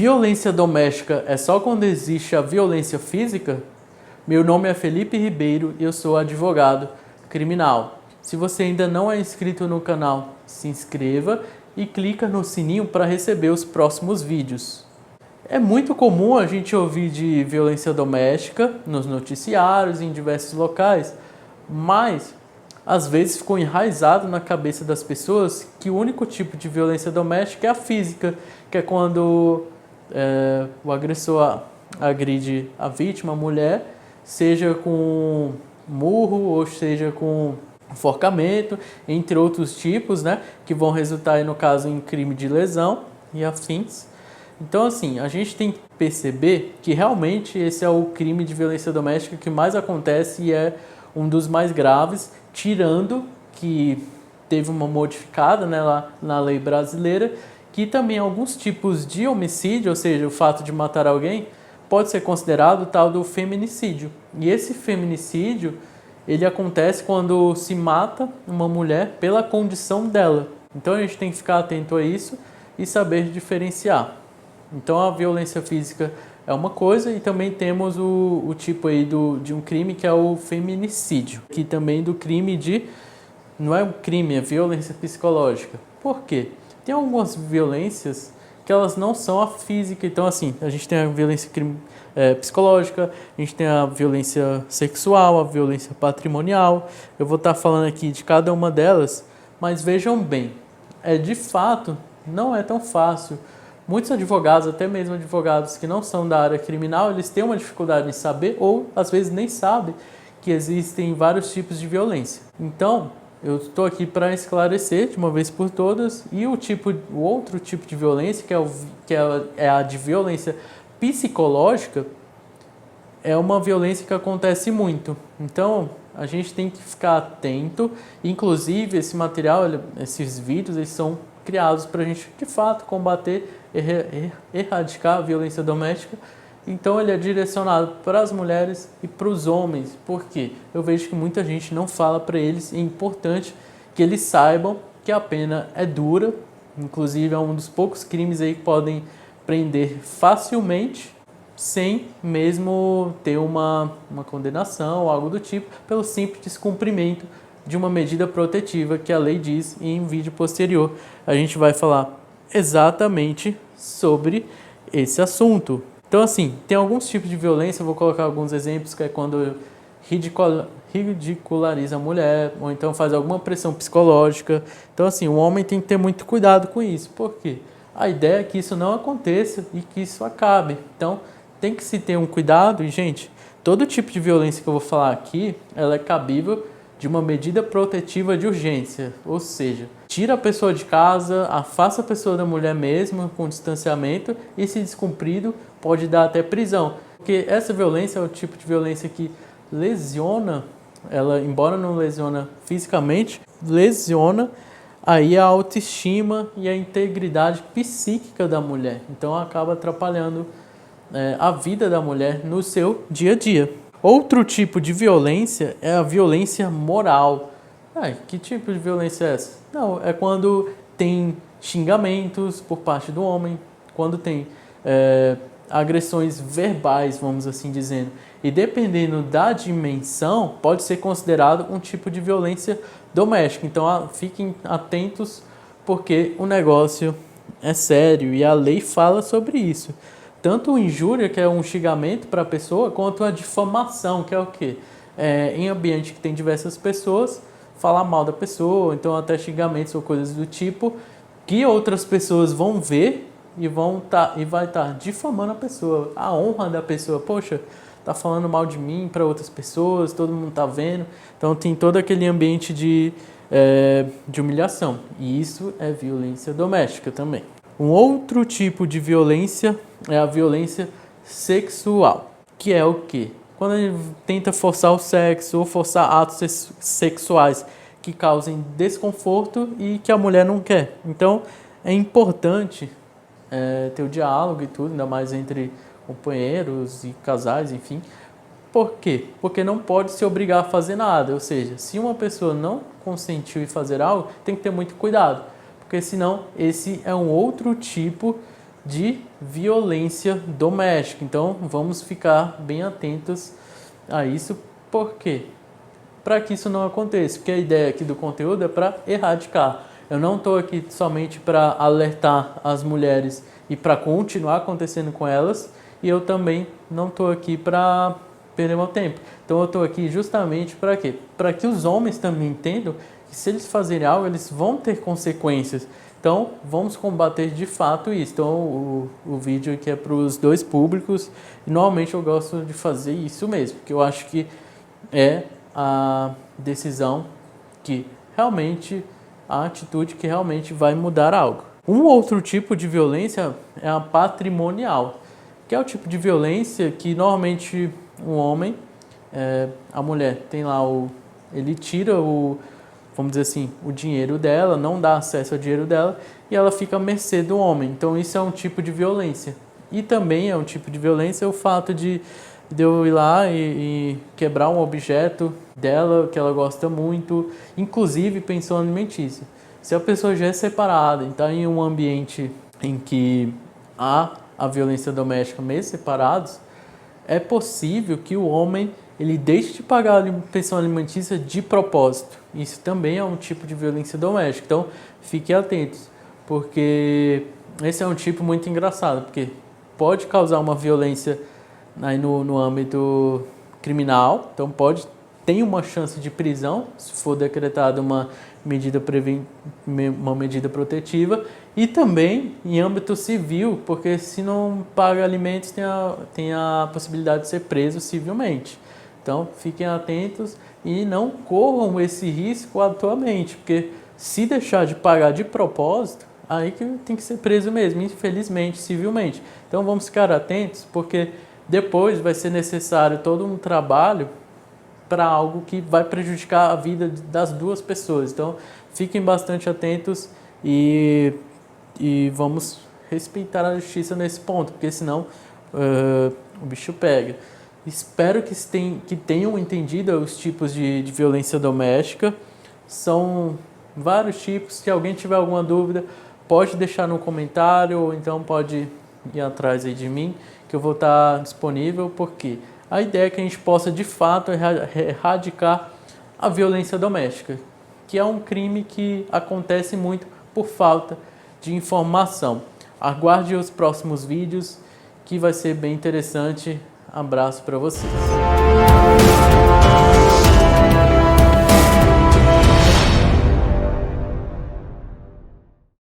Violência doméstica é só quando existe a violência física? Meu nome é Felipe Ribeiro e eu sou advogado criminal. Se você ainda não é inscrito no canal, se inscreva e clica no sininho para receber os próximos vídeos. É muito comum a gente ouvir de violência doméstica nos noticiários, em diversos locais, mas às vezes ficou enraizado na cabeça das pessoas que o único tipo de violência doméstica é a física, que é quando o agressor agride a vítima, a mulher, seja com murro ou seja com enforcamento, entre outros tipos, né, que vão resultar aí, no caso, em crime de lesão e afins. Então, assim, a gente tem que perceber que realmente esse é o crime de violência doméstica que mais acontece e é um dos mais graves, tirando que teve uma modificada, né, lá na lei brasileira, que também alguns tipos de homicídio, ou seja, o fato de matar alguém, pode ser considerado o tal do feminicídio. E esse feminicídio, ele acontece quando se mata uma mulher pela condição dela. Então a gente tem que ficar atento a isso e saber diferenciar. Então a violência física é uma coisa e também temos o tipo aí de um crime que é o feminicídio. Que também do crime de... não é um crime, é violência psicológica. Por quê? Tem algumas violências que elas não são a física. Então, assim, a gente tem a violência psicológica, a gente tem a violência sexual, a violência patrimonial. Eu vou estar falando aqui de cada uma delas, mas vejam bem, de fato, não é tão fácil. Muitos advogados, até mesmo advogados que não são da área criminal, eles têm uma dificuldade em saber ou, às vezes, nem sabem que existem vários tipos de violência. Então, eu estou aqui para esclarecer de uma vez por todas. E o outro tipo de violência, que é a de violência psicológica, é uma violência que acontece muito. Então, a gente tem que ficar atento. Inclusive, esse material, esses vídeos, eles são criados para a gente, de fato, combater, erradicar a violência doméstica. Então ele é direcionado para as mulheres e para os homens. Por quê? Eu vejo que muita gente não fala para eles. É importante que eles saibam que a pena é dura. Inclusive é um dos poucos crimes aí que podem prender facilmente, sem mesmo ter uma condenação ou algo do tipo, pelo simples descumprimento de uma medida protetiva que a lei diz. E em vídeo posterior a gente vai falar exatamente sobre esse assunto. Então, assim, tem alguns tipos de violência, eu vou colocar alguns exemplos, que é quando ridiculariza a mulher, ou então faz alguma pressão psicológica. Então, assim, o homem tem que ter muito cuidado com isso. Por quê? A ideia é que isso não aconteça e que isso acabe. Então, tem que se ter um cuidado. E, gente, todo tipo de violência que eu vou falar aqui, ela é cabível de uma medida protetiva de urgência, ou seja, tira a pessoa de casa, afasta a pessoa da mulher mesmo, com distanciamento, e se descumprido, pode dar até prisão. Porque essa violência é o tipo de violência que lesiona, ela, embora não lesiona fisicamente, lesiona aí a autoestima e a integridade psíquica da mulher. Então acaba atrapalhando a vida da mulher no seu dia a dia. Outro tipo de violência é a violência moral. Que tipo de violência é essa? Não, é quando tem xingamentos por parte do homem, quando tem agressões verbais, vamos assim dizendo. E dependendo da dimensão, pode ser considerado um tipo de violência doméstica. Então fiquem atentos, porque o negócio é sério e a lei fala sobre isso. Tanto injúria, que é um xingamento para a pessoa, quanto a difamação, que é o quê? Em ambiente que tem diversas pessoas, falar mal da pessoa, então até xingamentos ou coisas do tipo, que outras pessoas vão ver e vai estar difamando a pessoa, a honra da pessoa. Poxa, tá falando mal de mim para outras pessoas, todo mundo tá vendo. Então tem todo aquele ambiente de humilhação. E isso é violência doméstica também. Um outro tipo de violência é a violência sexual, que é o quê? Quando a gente tenta forçar o sexo ou forçar atos sexuais que causem desconforto e que a mulher não quer. Então, é importante ter o diálogo e tudo, ainda mais entre companheiros e casais, enfim. Por quê? Porque não pode se obrigar a fazer nada. Ou seja, se uma pessoa não consentiu em fazer algo, tem que ter muito cuidado. Porque senão esse é um outro tipo de violência doméstica. Então vamos ficar bem atentos a isso. Por quê? Para que isso não aconteça, porque a ideia aqui do conteúdo é para erradicar. Eu não estou aqui somente para alertar as mulheres e para continuar acontecendo com elas, e eu também não estou aqui para perder meu tempo. Então eu estou aqui justamente para quê? Para que os homens também entendam que se eles fazerem algo, eles vão ter consequências. Então vamos combater de fato isso. Então o vídeo aqui é para os dois públicos, e normalmente eu gosto de fazer isso mesmo, porque eu acho que é a decisão que realmente, a atitude que realmente vai mudar algo. Um outro tipo de violência é a patrimonial, que é o tipo de violência que normalmente um homem, a mulher tem lá ele tira vamos dizer assim, o dinheiro dela, não dá acesso ao dinheiro dela e ela fica à mercê do homem. Então isso é um tipo de violência. E também é um tipo de violência o fato de eu ir lá e quebrar um objeto dela que ela gosta muito, inclusive pensão alimentícia. Se a pessoa já é separada e está em um ambiente em que há a violência doméstica mesmo separados, é possível que o homem ele deixe de pagar a pensão alimentícia de propósito. Isso também é um tipo de violência doméstica. Então, fiquem atentos, porque esse é um tipo muito engraçado, porque pode causar uma violência aí no âmbito criminal, então tem uma chance de prisão se for decretada uma medida protetiva, e também em âmbito civil, porque se não paga alimentos tem a possibilidade de ser preso civilmente. Então fiquem atentos e não corram esse risco atualmente, porque se deixar de pagar de propósito, aí que tem que ser preso mesmo, infelizmente, civilmente. Então vamos ficar atentos, porque depois vai ser necessário todo um trabalho para algo que vai prejudicar a vida das duas pessoas. Então, fiquem bastante atentos e vamos respeitar a justiça nesse ponto, porque senão o bicho pega. Espero que tenham entendido os tipos de violência doméstica. São vários tipos. Se alguém tiver alguma dúvida, pode deixar no comentário ou então pode ir atrás aí de mim, que eu vou estar disponível, porque a ideia é que a gente possa de fato erradicar a violência doméstica, que é um crime que acontece muito por falta de informação. Aguarde os próximos vídeos, que vai ser bem interessante. Abraço para vocês.